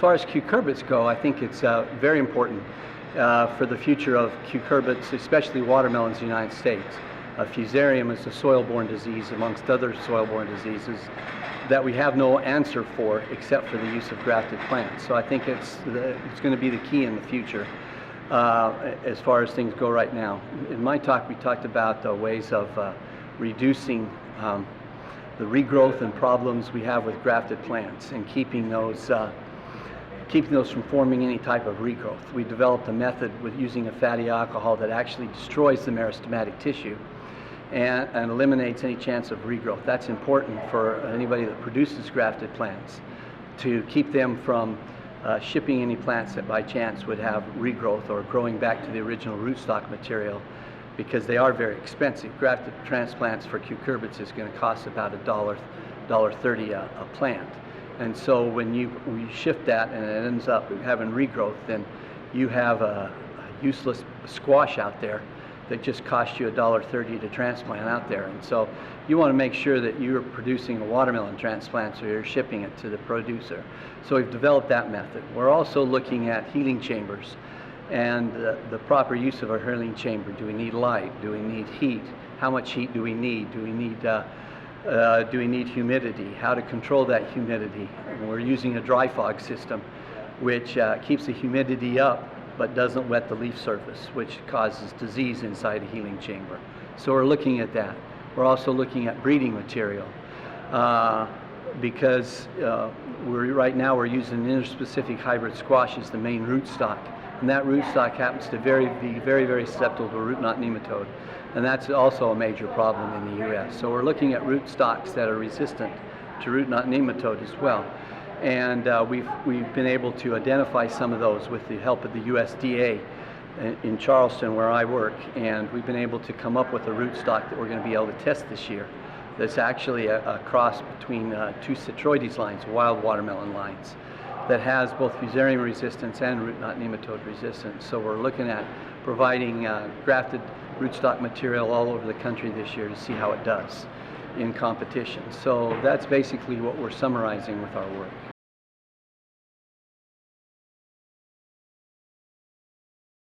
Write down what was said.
far as cucurbits go, I think it's very important for the future of cucurbits, especially watermelons in the United States. Fusarium is a soil-borne disease amongst other soil-borne diseases that we have no answer for except for the use of grafted plants. So I think it's going to be the key in the future as far as things go right now. In my talk, we talked about ways of reducing the regrowth and problems we have with grafted plants and keeping those from forming any type of regrowth. We developed a method with using a fatty alcohol that actually destroys the meristematic tissue and eliminates any chance of regrowth. That's important for anybody that produces grafted plants, to keep them from shipping any plants that by chance would have regrowth or growing back to the original rootstock material, because they are very expensive. Grafted transplants for cucurbits is going to cost about $1.30 a plant. And so when we shift that and it ends up having regrowth, then you have a useless squash out there that just costs you $1.30 to transplant out there. And so you want to make sure that you're producing a watermelon transplant, so you're shipping it to the producer. So we've developed that method. We're also looking at healing chambers and the proper use of our healing chamber. Do we need light? Do we need heat? How much heat do we need? Do we need humidity? How to control that humidity? And we're using a dry fog system, which keeps the humidity up but doesn't wet the leaf surface, which causes disease inside a healing chamber. So we're looking at that. We're also looking at breeding material because right now we're using interspecific hybrid squash as the main rootstock, and that rootstock happens to be very, very susceptible to root knot nematode, and that's also a major problem in the U.S. So we're looking at rootstocks that are resistant to root knot nematode as well. And we've been able to identify some of those with the help of the USDA in Charleston, where I work, and we've been able to come up with a rootstock that we're going to be able to test this year. That's actually a cross between two Citroides lines, wild watermelon lines, that has both fusarium resistance and root knot nematode resistance. So we're looking at providing grafted rootstock material all over the country this year to see how it does in competition. So that's basically what we're summarizing with our work.